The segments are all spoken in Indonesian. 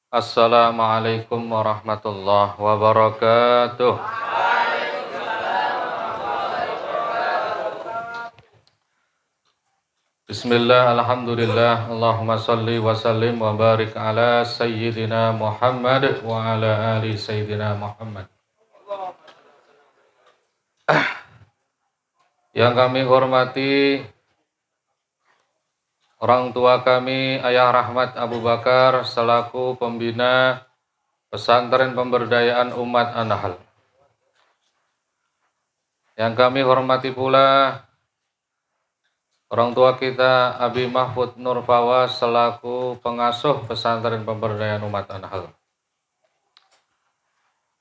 Assalamualaikum warahmatullahi wabarakatuh. Bismillah, alhamdulillah, Allahumma salli wa sallim wa barik ala Sayyidina Muhammad wa ala ali Sayyidina Muhammad. Yang kami hormati orang tua kami, Ayah Rahmat Abu Bakar, selaku pembina Pesantren Pemberdayaan Umat An-Nahl. Yang kami hormati pula orang tua kita, Abi Mahfud Nur Fawaz, selaku pengasuh Pesantren Pemberdayaan Umat An-Nahl.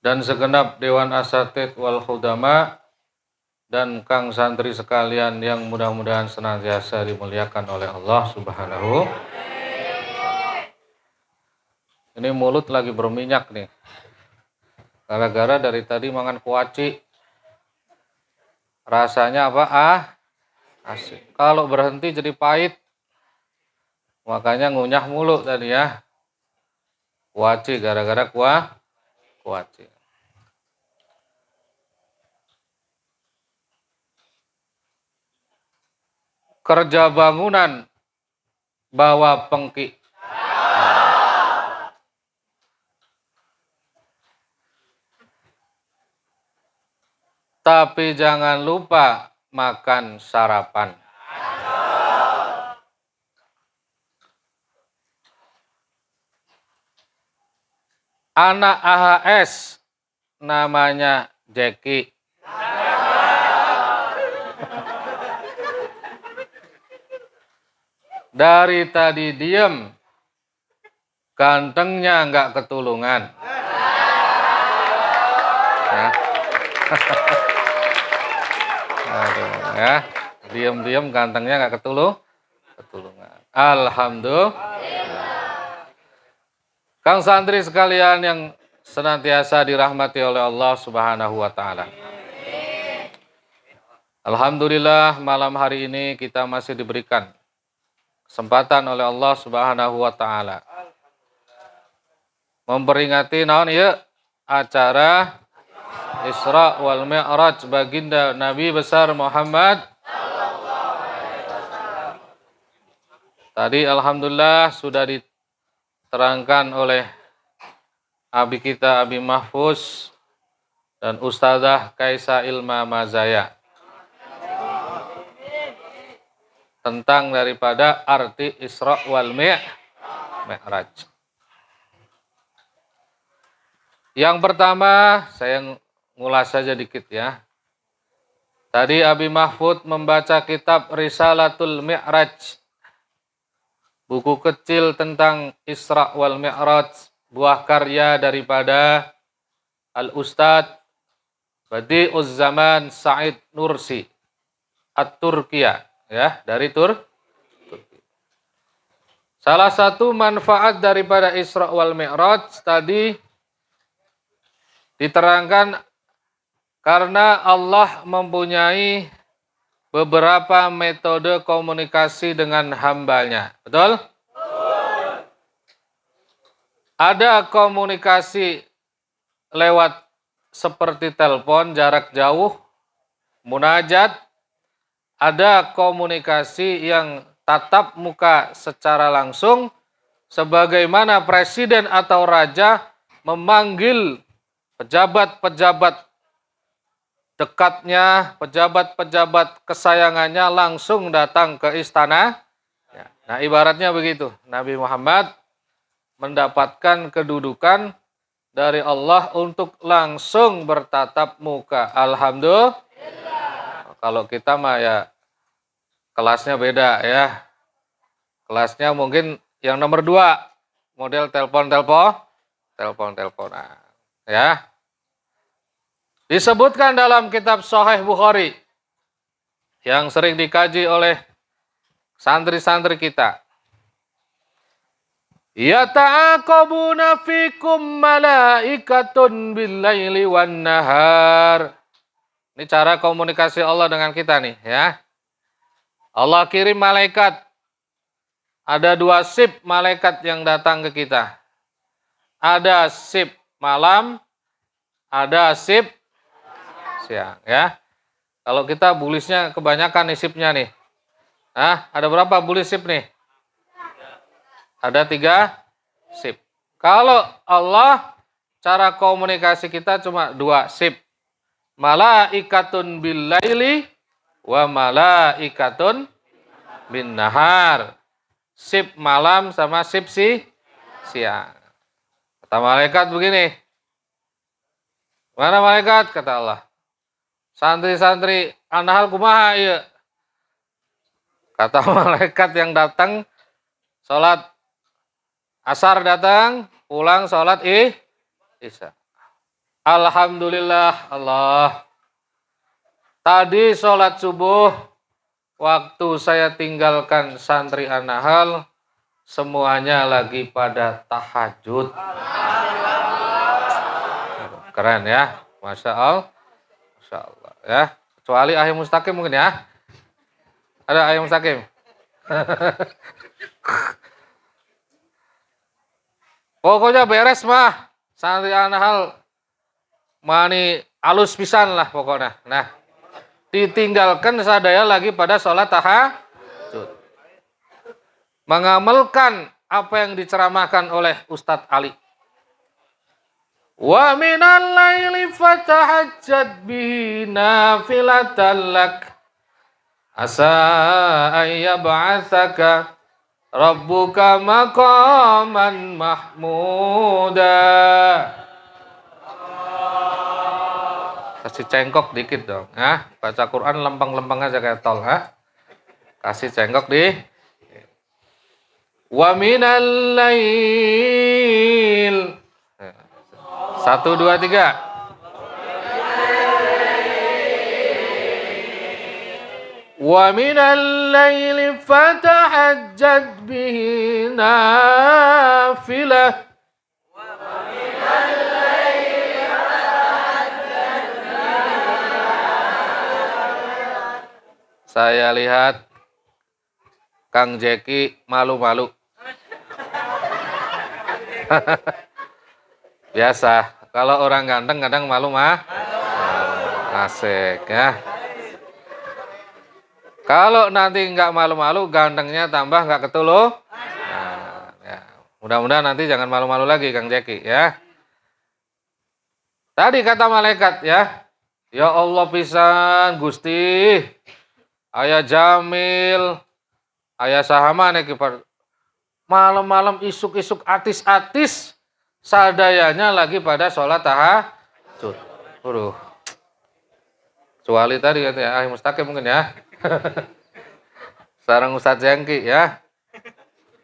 Dan segenap Dewan Asatidz wal Khudama dan Kang Santri sekalian yang mudah-mudahan senantiasa dimuliakan oleh Allah Subhanahu. Ini mulut lagi berminyak nih. Gara-gara dari tadi makan kuaci. Rasanya apa? Asik. Kalau berhenti jadi pahit. Makanya ngunyah mulu tadi ya. Kuaci gara-gara kuaci. Kerja bangunan bawa pengki. Tapi jangan lupa makan sarapan. Anak AHS namanya Jeki. Dari tadi diem, gantengnya nggak ketulungan. Ya. Aduh, ya. Diem-diem gantengnya nggak ketulungan. Alhamdulillah. Kang santri sekalian yang senantiasa dirahmati oleh Allah Subhanahu wa taala. Alhamdulillah, malam hari ini kita masih diberikan kesempatan oleh Allah Subhanahu wa taala memperingati naon ieu acara Isra wal Mi'raj baginda Nabi besar Muhammad. Tadi alhamdulillah sudah diterangkan oleh abi kita Abi Mahfuz dan Ustazah Kaisa Ilma Mazaya tentang daripada arti Isra wal Mi'raj. Yang pertama, saya ngulas saja dikit ya. Tadi Abi Mahfud membaca kitab Risalatul Mi'raj, buku kecil tentang Isra wal Mi'raj, buah karya daripada Al-Ustadz Badi'uz Zaman Said Nursi At-Turkiyah, ya, dari Turki. Salah satu manfaat daripada Isra wal Mi'raj tadi diterangkan karena Allah mempunyai beberapa metode komunikasi dengan hambanya. Betul? Ada komunikasi lewat seperti telepon jarak jauh, munajat. Ada komunikasi yang tatap muka secara langsung, sebagaimana presiden atau raja memanggil pejabat-pejabat dekatnya, pejabat-pejabat kesayangannya langsung datang ke istana. Nah, ibaratnya begitu. Nabi Muhammad mendapatkan kedudukan dari Allah untuk langsung bertatap muka. Alhamdulillah. Kalau kita mah ya kelasnya beda ya. Kelasnya mungkin yang nomor 2, model telepon-teleponan. Ya. Disebutkan dalam kitab Sahih Bukhari yang sering dikaji oleh santri-santri kita. Yata'aqabuna fikum malaikatun bil-laili wan nahar. Ini cara komunikasi Allah dengan kita nih ya. Allah kirim malaikat. Ada 2 sip malaikat yang datang ke kita. ada sip malam, ada sip siang ya. Kalau kita bulisnya kebanyakan nih sipnya nih. Ada berapa bulis sip nih? Ada 3 sip. Kalau Allah, cara komunikasi kita cuma 2 sip. Malaikatun bil laili wa malaikatun bin nahar. Sip malam sama sip siang. Kata malaikat begini. Mana malaikat? Kata Allah. Santri-santri anahal kumaha ieu? Kata malaikat yang datang sholat asar datang, pulang sholat isya. Alhamdulillah Allah. Tadi sholat subuh, waktu saya tinggalkan santri anahal, semuanya lagi pada tahajud. Keren ya, Masya Allah. Masya Allah ya. Kecuali Ahim Mustaqim mungkin ya. Ada Ahim Mustaqim? Pokoknya beres mah. Santri anahal mani alus pisan lah pokoknya. Nah, ditinggalkan sadaya lagi pada sholat tahajud. Mengamalkan apa yang diceramahkan oleh Ustadz Ali. Wa minal laili fatahajjad bihi nafilatan lak. Asa ayyab'atsaka rabbuka maqaman mahmuda. Kasih cengkok dikit dong, baca Quran lempeng-lempeng aja kayak tol, kasih cengkok di. Wa minal lail. 1, 2, 3. Wa minal laili fatahajjad bihi nafilah. Saya lihat Kang Jeki malu-malu. Biasa, kalau orang ganteng kadang malu mah. Asik ya. Kalau nanti nggak malu-malu, gantengnya tambah nggak ketuluh. Ya. Mudah-mudahan nanti jangan malu-malu lagi Kang Jeki ya. Tadi kata malaikat ya, ya Allah pisan Gusti, Ayah Jamil, Ayah Sahaman malam-malam isuk-isuk atis-atis, sadayanya lagi pada sholat tahajud. Kecuali tadi kata ya, Ahim Mustaqim mungkin ya. Sarang Ustadz Jengki ya.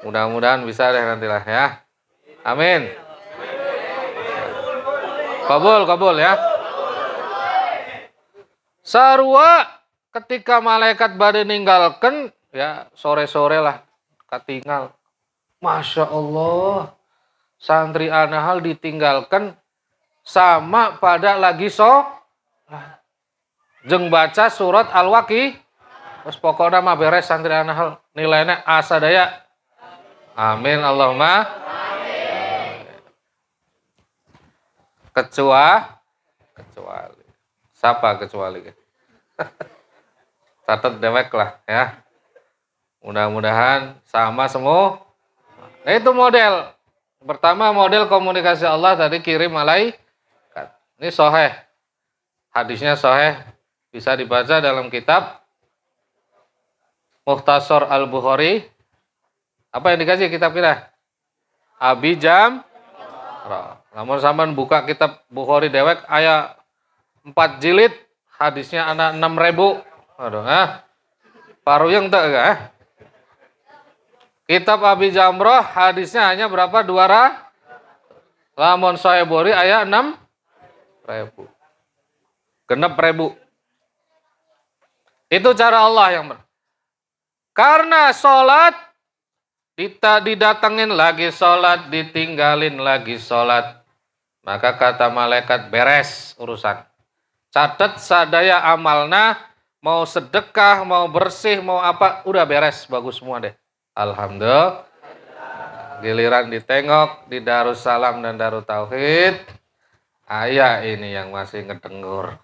Mudah-mudahan bisa deh nantilah ya. Amin. Kabul ya. Sarua ketika malaikat bade ninggalkan ya sore-sore lah katinggal. Masya Allah. Santri anahal ditinggalkan sama pada lagi jeung baca surat Al-Waqiah. Terus pokoknya mah beres santri anahal nilainya asadaya. Amin Allahumma. Kecuali. Siapa kecuali? Catat dewek lah ya. Mudah-mudahan sama semua. Nah itu model. Pertama model komunikasi Allah tadi kirim malaikat. Ini sahih. Hadisnya sahih. Bisa dibaca dalam kitab Mukhtasar Al-Bukhari. Apa yang dikasih kitab kita? Abi Jam. Namun sampean buka kitab Bukhari dewek aya 4 jilid, hadisnya ana 6.000. Aduh, paruyeng teu enggak? Kitab Abi Jamrah hadisnya hanya berapa? 200. Lamun Sahih Bukhari aya 6.000. 6.000. Itu cara Allah yang karena sholat didatengin lagi sholat, ditinggalin lagi sholat, maka kata malaikat beres urusan. Catat sadaya amalna, mau sedekah, mau bersih, mau apa, udah beres, bagus semua deh. Alhamdulillah. Giliran ditengok di Darussalam dan Darut Tauhid, ayah ini yang masih ngedengur.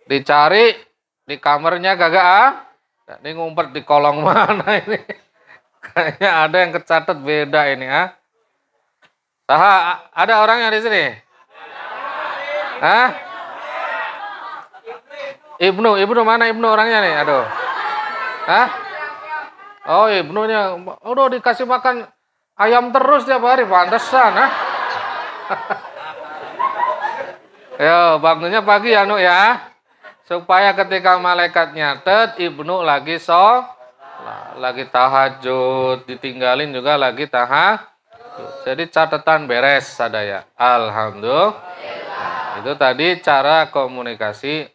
Dicari di kamarnya kagak ini ngumpet di kolong mana ini? Kayaknya ada yang kecatat beda ini ada orang yang di sini? Ibnu mana Ibnu orangnya nih? Aduh. Oh, Ibnunya udah dikasih makan ayam terus tiap hari, pantesan Yo, bangunnya pagi ya, Nu ya. Supaya ketika malaikat nyatet, Ibnu lagi lagi tahajud, ditinggalin juga lagi tahajud. Jadi catatan beres sadaya. Alhamdulillah. Nah, itu tadi cara komunikasi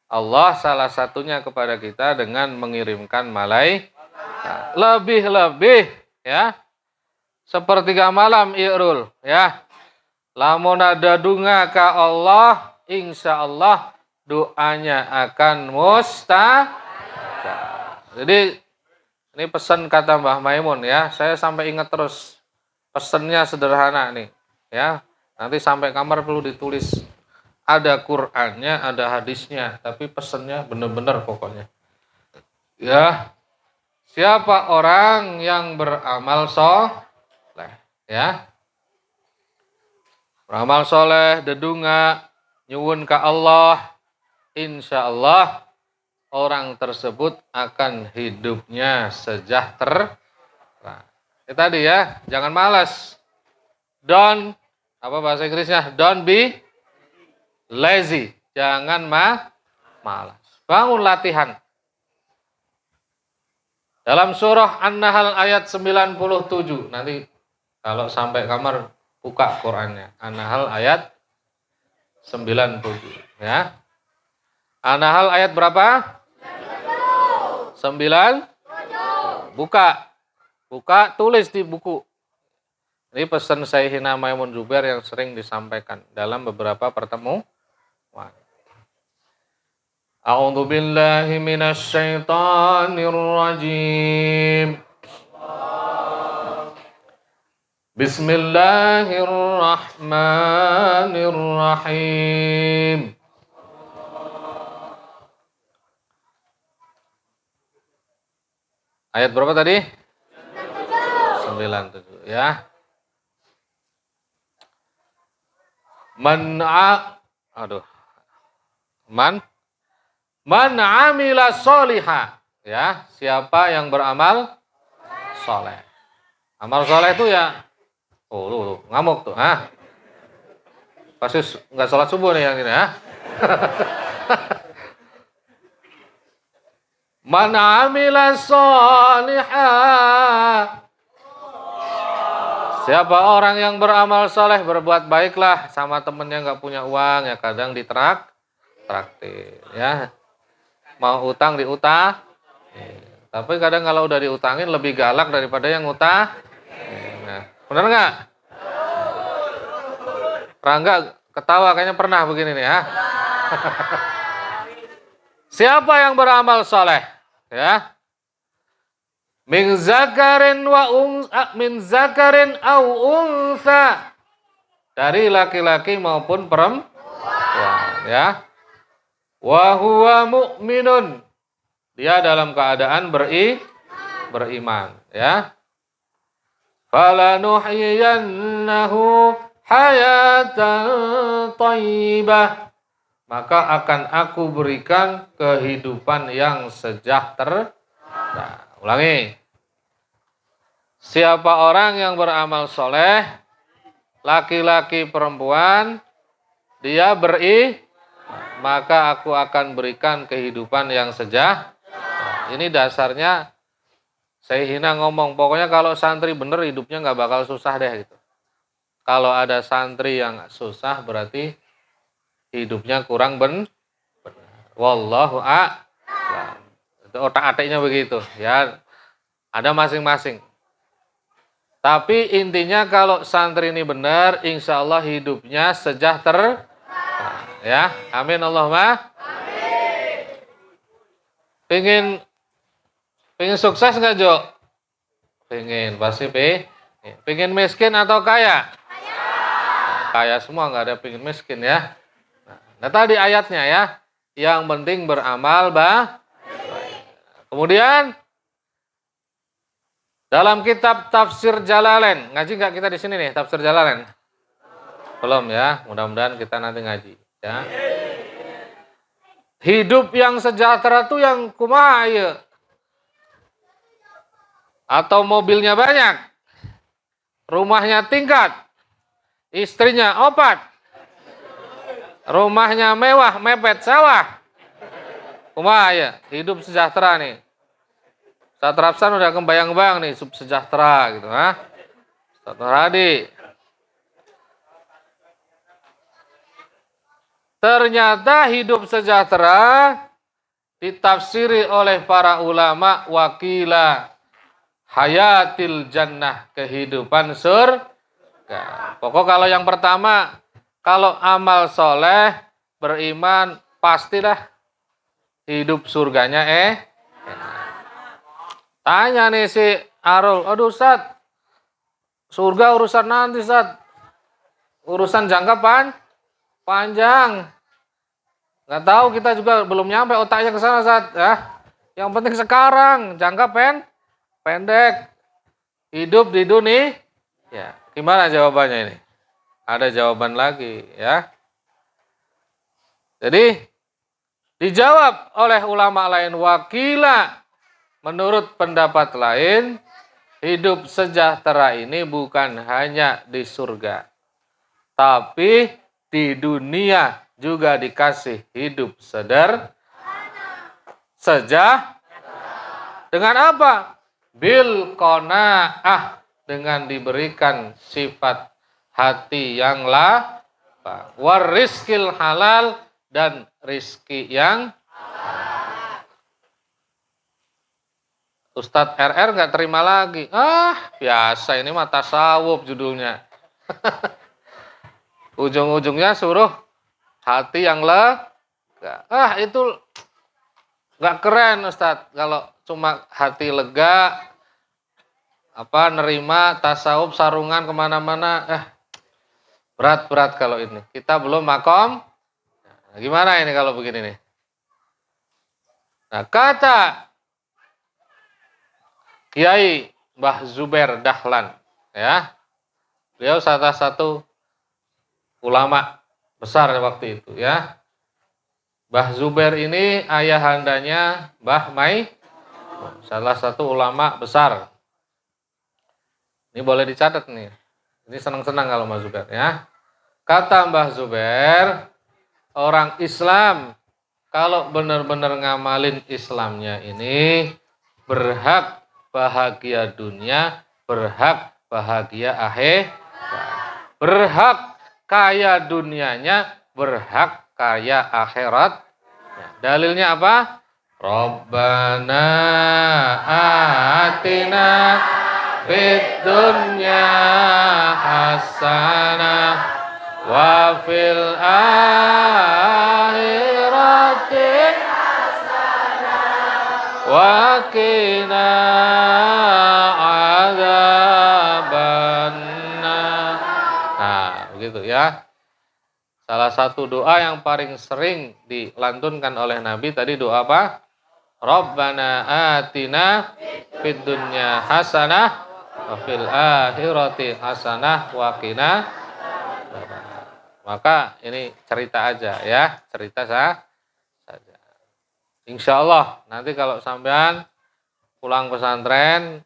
Allah salah satunya kepada kita dengan mengirimkan malaikat. Lebih-lebih ya. Sepertiga malam Irul ya. Lamun ada dunga ka Allah, insya Allah doanya akan mustajab. Jadi ini pesan kata Mbah Maimun ya. Saya sampai ingat terus. Pesannya sederhana nih ya. Nanti sampai kamar perlu ditulis. Ada Qur'annya, ada hadisnya, tapi pesannya benar-benar pokoknya. Ya. Siapa orang yang beramal soleh ya? Beramal soleh, dedunga, nyuwun ke Allah, insya Allah orang tersebut akan hidupnya sejahtera. Itu tadi ya, jangan malas. Don't, apa bahasa Inggrisnya? Don't be lazy. Jangan malas. Bangun latihan. Dalam surah An-Nahl ayat 97. Nanti kalau sampai kamar buka Qur'annya. An-Nahl ayat 97 ya. An-Nahl ayat berapa? 9. Buka, tulis di buku. Ini pesan Sayyidina Maimun Zubair yang sering disampaikan dalam beberapa pertemuan. A'udzu billahi minasy syaithanir rajim. Bismillahirrahmanirrahim. Ayat berapa tadi? 97 ya. Man amila sholiha ya, siapa yang beramal soleh. Amal soleh itu ya ngamuk tuh pasti nggak sholat subuh nih yang ini Man amila sholiha, siapa orang yang beramal soleh, berbuat baiklah sama temennya nggak punya uang ya, kadang traktir ya. Mau utang diutang. Tapi kadang kalau udah diutangin lebih galak daripada yang utang. Nah, benar nggak? Rangga ketawa kayaknya pernah begini nih ya. Siapa yang beramal soleh ya? Min zakarin au unsa, dari laki-laki maupun perempuan ya. Wa huwa mu'minun, dia dalam keadaan beriman ya. Falanuhyiyannahu hayatan thayyibah, maka akan aku berikan kehidupan yang sejahtera. Nah, ulangi. Siapa orang yang beramal soleh, laki-laki perempuan, dia maka aku akan berikan kehidupan yang sejahtera. Ini dasarnya Sayyidina ngomong, pokoknya kalau santri bener hidupnya nggak bakal susah deh gitu. Kalau ada santri yang susah berarti hidupnya kurang benar. Wallahu a'lam. Itu otak-atiknya begitu ya. Ada masing-masing. Tapi intinya kalau santri ini benar, insya Allah hidupnya sejahtera. Ya, amin Allahumma. Amin. Pengen Pengen sukses nggak, Jo? Pengen, pasti pengen miskin atau kaya? Kaya semua, nggak ada pengen miskin ya. Nah, tadi ayatnya ya. Yang penting beramal baik. Kemudian dalam kitab Tafsir Jalalain, ngaji nggak kita di sini nih Tafsir Jalalain? Belum ya, mudah-mudahan kita nanti ngaji ya. Hidup yang sejahtera tuh yang kumaha ya? Atau mobilnya banyak, rumahnya tingkat, istrinya opat, rumahnya mewah, mepet sawah. Kumaha ya? Hidup sejahtera nih. Ustaz Rapsan udah kebayang-bayang nih, hidup sejahtera gitu, ha? Ustaz Hadi. Ternyata hidup sejahtera ditafsiri oleh para ulama wakila hayatil jannah, kehidupan surga. Pokok kalau yang pertama, kalau amal soleh, beriman, pastilah hidup surganya enak. Tanya nih si Arul, aduh Ustaz, surga urusan nanti Ustaz, urusan jangka panjang. Nggak tahu, kita juga belum nyampe otaknya ke sana Ustaz ya. Yang penting sekarang, jangka pendek, hidup di dunia. Ya, gimana jawabannya ini? Ada jawaban lagi ya. Jadi dijawab oleh ulama lain, wakila, menurut pendapat lain, hidup sejahtera ini bukan hanya di surga, tapi di dunia juga dikasih hidup dengan apa? Bil qanaah, dengan diberikan sifat hati yang lapang, warizqil halal, dan rizki yang Ustadz RR nggak terima lagi. Biasa ini mah tasawuf judulnya. Ujung-ujungnya suruh hati yang lega. Itu nggak keren Ustadz. Kalau cuma hati lega, nerima tasawuf sarungan kemana-mana. Berat-berat kalau ini. Kita belum makom. Nah, gimana ini kalau begini nih? Nah, kata Kiai Mbah Zubair Dahlan, ya, beliau salah satu ulama besar waktu itu, ya. Mbah Zubair ini ayahandanya Mbah Mai, salah satu ulama besar. Ini boleh dicatat nih. Ini senang-senang kalau Mbah Zubair, ya. Kata Mbah Zubair, orang Islam kalau benar-benar ngamalin Islamnya ini berhak bahagia dunia, berhak bahagia akhir, berhak kaya dunianya, berhak kaya akhirat. Dalilnya apa? Rabbana atina fid dunya hasanah wa fil akhirati wa qina adzabannar. Nah, begitu ya. Salah satu doa yang paling sering dilantunkan oleh Nabi tadi doa apa? Rabbana atina fid dunya hasanah wa fil akhirati hasanah wa qina. Maka ini cerita aja ya, cerita saja. Insya Allah nanti kalau sampean pulang pesantren,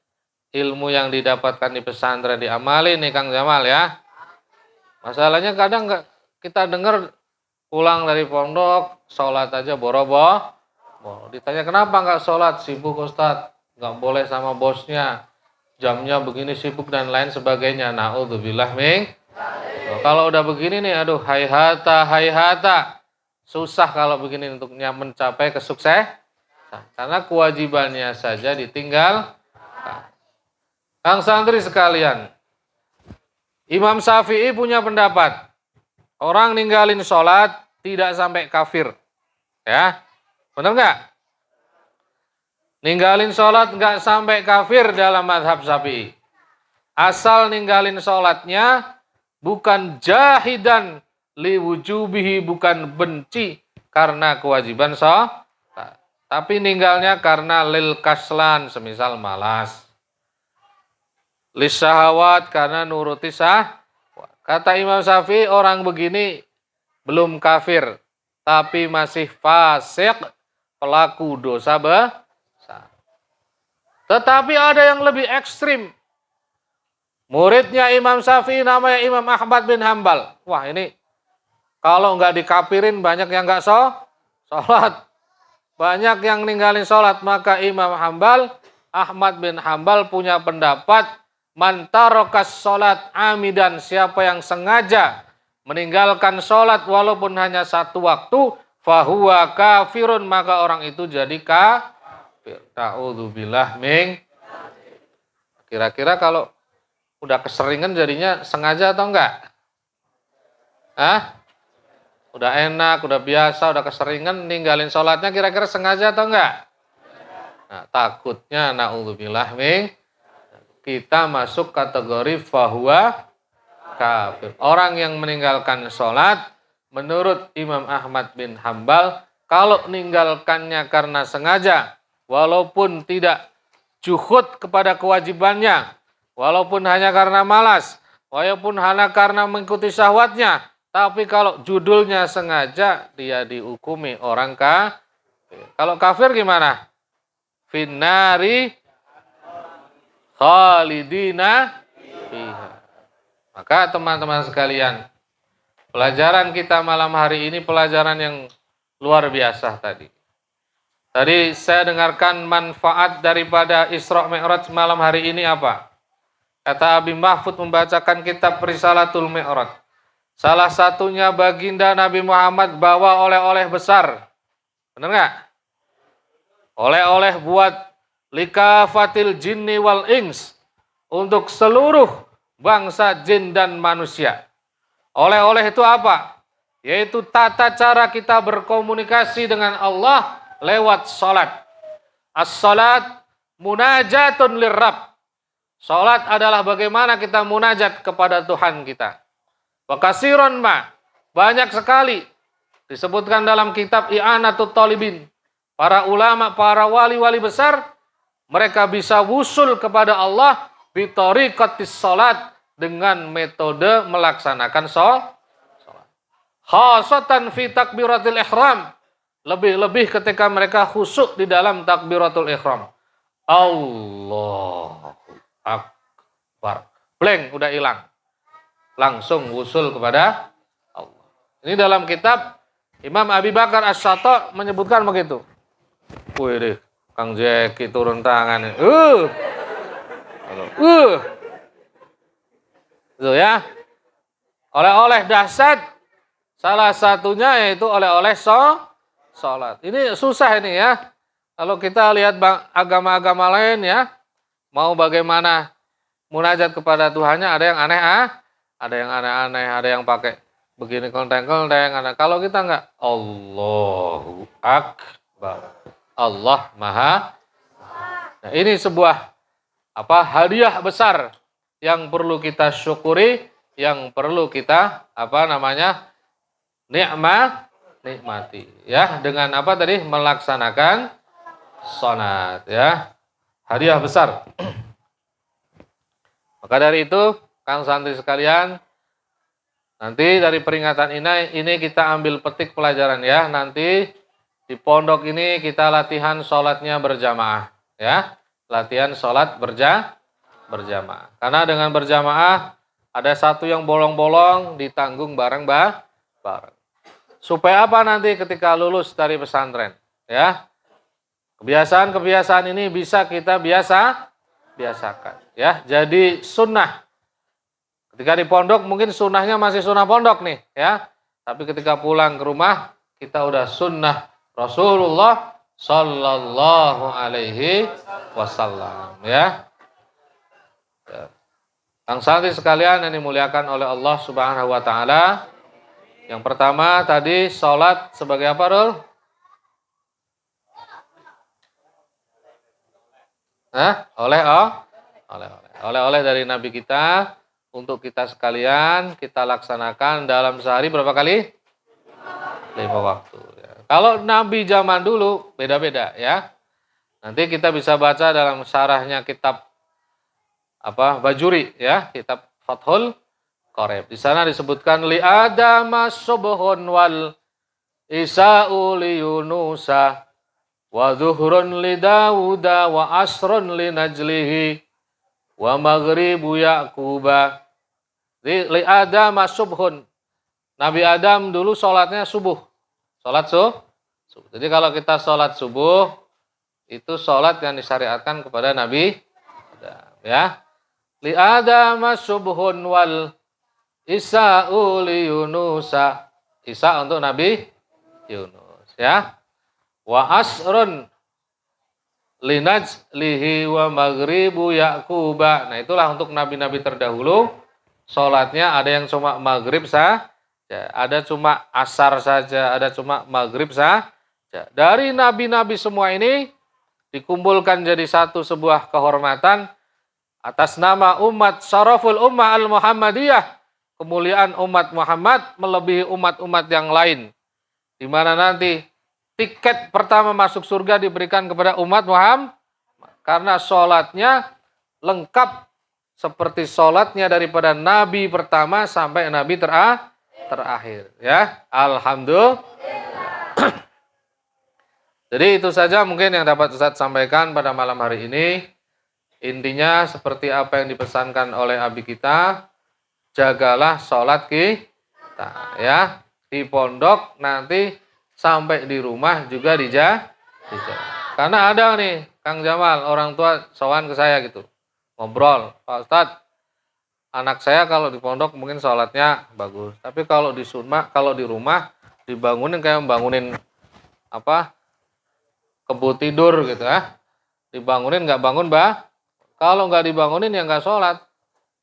ilmu yang didapatkan di pesantren diamalin nih Kang Jamal ya. Masalahnya kadang kita dengar pulang dari pondok, sholat aja boro-boro. Ditanya kenapa nggak sholat, sibuk Ustadz, nggak boleh sama bosnya, jamnya begini sibuk dan lain sebagainya. Na'udzubillah min. Kalau udah begini nih, aduh hayhata. Susah kalau begini untuk mencapai kesuksesan. Karena kewajibannya saja ditinggal. Kang santri sekalian, Imam Syafi'i punya pendapat, orang ninggalin sholat tidak sampai kafir. Ya, benar nggak? Ninggalin sholat nggak sampai kafir dalam mazhab Syafi'i. Asal ninggalin sholatnya bukan jahidan liwujubihi, bukan benci karena kewajiban sholat, tapi ninggalnya karena lil kaslan, semisal malas. Lisahawat, karena nuruti sah. Kata Imam Syafi'i, orang begini belum kafir, tapi masih fasik, pelaku dosa besar. Tetapi ada yang lebih ekstrim. Muridnya Imam Syafi'i namanya Imam Ahmad bin Hambal. Wah, ini kalau nggak dikafirin banyak yang nggak sholat. Banyak yang ninggalin sholat. Maka Imam Ahmad bin Hambal punya pendapat, man tarokas sholat amidan, siapa yang sengaja meninggalkan sholat walaupun hanya satu waktu, fahuwa kafirun, maka orang itu jadi kafir. Ta'udzubillah min. Kira-kira kalau udah keseringan jadinya sengaja atau enggak? Udah enak, udah biasa, udah keseringan ninggalin sholatnya, kira-kira sengaja atau enggak? Nah, takutnya na'udzubillah min, kita masuk kategori fahuwa kafir. Orang yang meninggalkan sholat, menurut Imam Ahmad bin Hambal, kalau meninggalkannya karena sengaja, walaupun tidak juhud kepada kewajibannya, walaupun hanya karena malas, walaupun hanya karena mengikuti syahwatnya, tapi kalau judulnya sengaja, dia dihukumi orang kafir. Kalau kafir gimana? Finnari khalidina fiha. Maka teman-teman sekalian, pelajaran kita malam hari ini pelajaran yang luar biasa tadi. Tadi saya dengarkan manfaat daripada Isra Mi'raj malam hari ini apa? Kata Abi Mahfud membacakan kitab Risalatul Mi'raj. Salah satunya baginda Nabi Muhammad bawa oleh-oleh besar. Benar nggak? Oleh-oleh buat likafatil jinni wal ins, untuk seluruh bangsa jin dan manusia. Oleh-oleh itu apa? Yaitu tata cara kita berkomunikasi dengan Allah lewat salat. As-salat munajatun lirrab. Salat adalah bagaimana kita munajat kepada Tuhan kita. Wa kasiron ma, banyak sekali disebutkan dalam kitab I'anatut Talibin. Para ulama, para wali-wali besar, mereka bisa wusul kepada Allah bitoriqatis salat, dengan metode melaksanakan salat. Khasatan fi takbiratul ihram, lebih-lebih ketika mereka khusyuk di dalam takbiratul ihram. Allahu Akbar. Blank, udah hilang. Langsung wusul kepada Allah. Ini dalam kitab Imam Abi Bakar As-Syatta menyebutkan begitu. Wih deh, Kang Jeki turun tangan. Itu ya. Oleh-oleh dahsyat, salah satunya yaitu oleh-oleh sholat. Ini susah ini ya. Kalau kita lihat agama-agama lain ya, mau bagaimana munajat kepada Tuhannya, ada yang aneh ada yang aneh-aneh, ada yang pakai begini kelenteng-kelenteng. Kalau kita enggak, Allahu Akbar. Allah Maha. Nah, ini sebuah hadiah besar yang perlu kita syukuri, yang perlu kita nikmati ya, dengan apa tadi? Melaksanakan salat ya. Hadiah besar. Maka dari itu, Kang santri sekalian, nanti dari peringatan ini kita ambil petik pelajaran ya. Nanti di pondok ini kita latihan sholatnya berjamaah ya. Latihan sholat berjamaah. Karena dengan berjamaah ada satu yang bolong-bolong ditanggung bareng. Supaya apa nanti ketika lulus dari pesantren ya. Kebiasaan-kebiasaan ini bisa kita biasakan ya. Jadi sunnah. Ketika di pondok mungkin sunnahnya masih sunnah pondok nih ya. Tapi ketika pulang ke rumah kita udah sunnah Rasulullah Sallallahu Alaihi Wasallam ya. Kang santri sekalian yang dimuliakan oleh Allah Subhanahu Wa Taala. Yang pertama tadi sholat sebagai apa, Rul? Hah? Oleh-oleh dari Nabi kita untuk kita sekalian kita laksanakan dalam sehari berapa kali? 5 waktu. Ya. Kalau Nabi zaman dulu beda-beda ya. Nanti kita bisa baca dalam syarahnya kitab Bajuri ya, kitab Fathul Qorib. Di sana disebutkan li adama subhun wal isa'u li yunusa wa zuhrun li dauda wa asrun li najlihi wa maghribu yaquba. Li adama subhun. Nabi Adam dulu sholatnya subuh. Sholat subuh. Jadi kalau kita sholat subuh itu sholat yang disyariatkan kepada Nabi Adam ya. Li adama subhun wal isa'u li yunusa. Isa untuk Nabi Yunus ya. Wa asrun linajlihi wa maghribu yaquba. Nah, itulah untuk nabi-nabi terdahulu. Sholatnya ada yang cuma maghrib saja, ada cuma asar saja, ada cuma maghrib saja. Dari nabi-nabi semua ini dikumpulkan jadi satu sebuah kehormatan atas nama umat syaraful ummah al-Muhammadiyah. Kemuliaan umat Muhammad melebihi umat-umat yang lain. Di mana nanti tiket pertama masuk surga diberikan kepada umat Muhammad karena sholatnya lengkap seperti sholatnya daripada nabi pertama sampai nabi terakhir ya. Alhamdulillah. Jadi itu saja mungkin yang dapat Ustaz sampaikan pada malam hari ini. Intinya seperti apa yang dipesankan oleh abi kita, jagalah sholat kita ya. Di pondok nanti sampai di rumah juga dijaga. Karena ada nih Kang Jamal, orang tua sowan ke saya gitu. Ngobrol, Pak Ustadz, anak saya kalau di pondok mungkin sholatnya bagus. Tapi kalau di rumah dibangunin kayak membangunin kebun tidur gitu ya. Dibangunin nggak bangun kalau nggak dibangunin ya nggak sholat.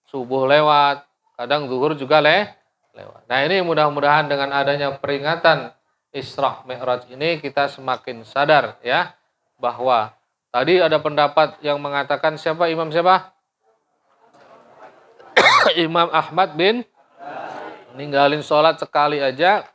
Subuh lewat, kadang zuhur juga lewat. Nah ini mudah-mudahan dengan adanya peringatan Isra Mi'raj ini kita semakin sadar ya bahwa tadi ada pendapat yang mengatakan Imam siapa? Imam Ahmad bin ninggalin sholat sekali aja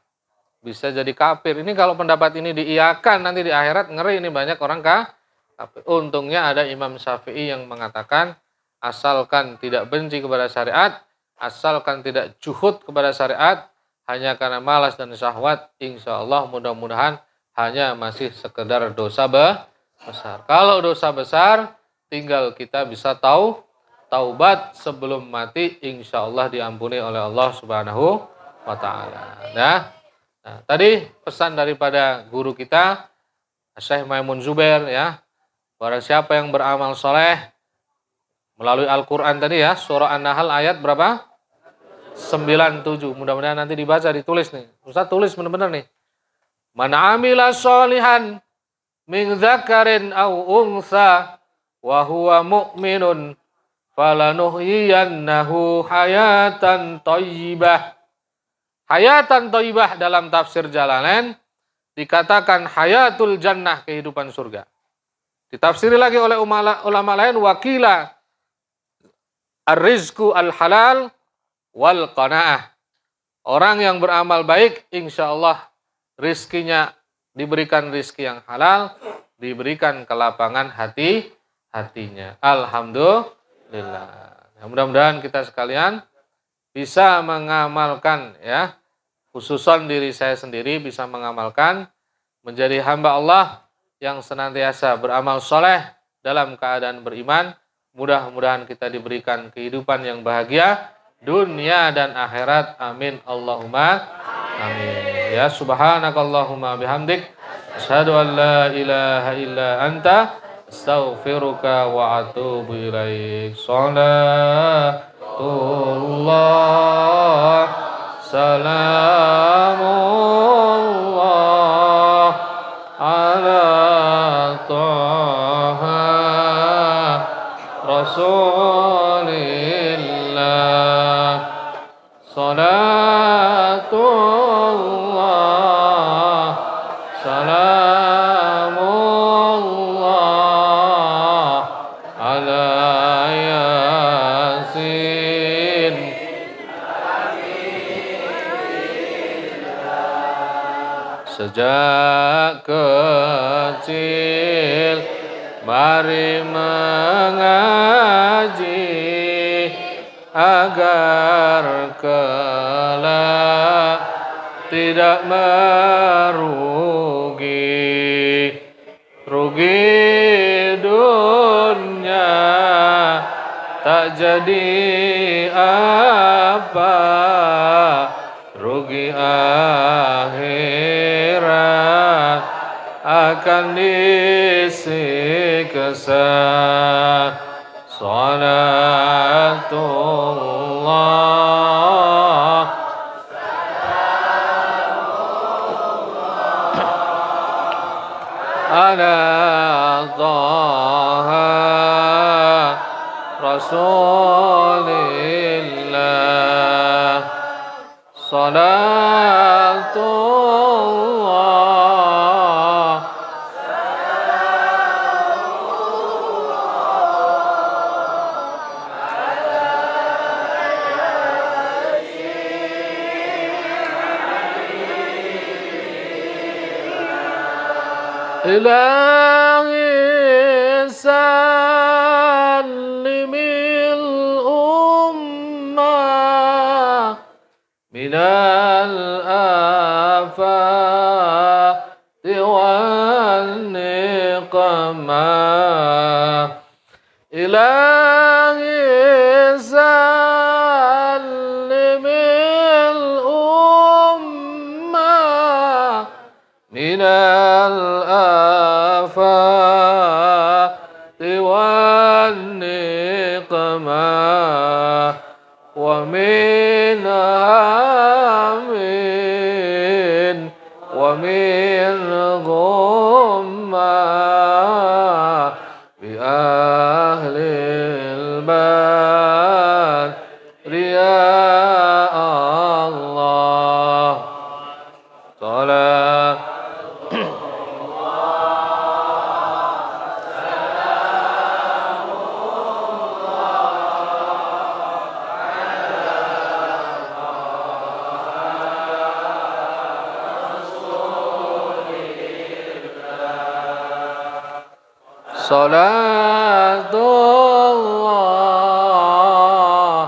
bisa jadi kafir. Ini kalau pendapat ini diiyakan nanti di akhirat ngeri, ini banyak orang kafir. Untungnya ada Imam Syafi'i yang mengatakan asalkan tidak benci kepada syariat, asalkan tidak juhud kepada syariat, hanya karena malas dan syahwat, insya Allah mudah-mudahan hanya masih sekedar dosa besar. Kalau dosa besar, tinggal kita bisa taubat sebelum mati, insya Allah diampuni oleh Allah Subhanahu wa Ta'ala. Nah, tadi pesan daripada guru kita, Syekh Maimun Zubair ya, barang siapa yang beramal soleh melalui Al-Quran tadi ya, surah An-Nahl ayat berapa? 97. Mudah-mudahan nanti dibaca, ditulis nih. Ustaz tulis benar-benar nih. Man amila sholihan min dzakarin aw untha wa huwa mu'minun falanuhyiyannahu hayatan thayyibah. Hayatan thayyibah dalam tafsir Jalalain dikatakan hayatul jannah, kehidupan surga. Ditafsiri lagi oleh ulama lain wakila ar-rizqu al-halal wal qanaah. Orang yang beramal baik insya Allah rizkinya diberikan rizki yang halal, diberikan kelapangan hatinya. Alhamdulillah. Mudah-mudahan kita sekalian bisa mengamalkan ya, khususan diri saya sendiri bisa mengamalkan menjadi hamba Allah yang senantiasa beramal soleh dalam keadaan beriman. Mudah-mudahan kita diberikan kehidupan yang bahagia dunia dan akhirat. Amin Allahumma amin. Ya subhanakallahumma bihamdik asyhadu an la ilaha illa anta astaghfiruka wa atubu ilaik. Salatullah salamullah ala taha rasulillah. Salatullah salamullah Sejak kecil mari mengaji agar kelak tidak merugi. Rugi dunia tak jadi apa, rugi akhirat akan disiksa. Salatullah ala Taha Rasulillah. Salatullah ilahi sallimil ummah minal afati wal niqmah. Ilahi sallimil ummah minal afati wal niqmah wa min hamin wa min ghummah bi ahlil badri ya Allah. Salat Salatullah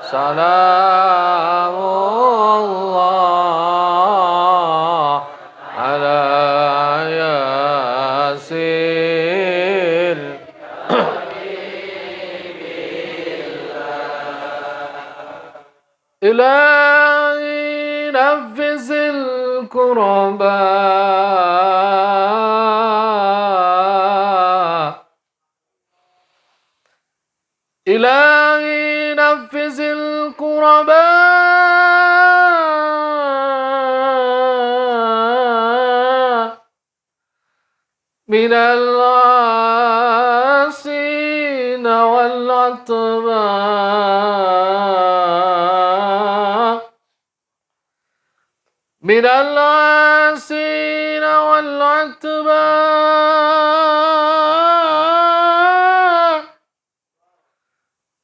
salamullah ala yasin. Ilahi nafizil kurba Ilahi nafizil kurba minal asina wal atba minal asina wal atba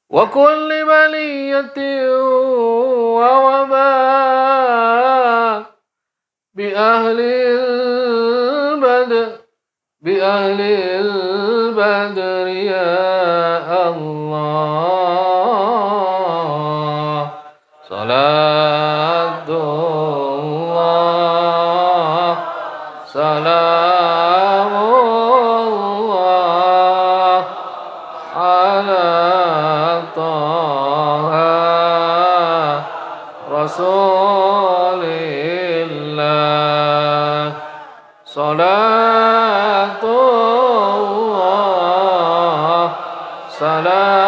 wa kulli baliyatin wa waba bi ahlil badr ya Allah. Salatullah salamullah ala Taha Rasulillah. Salat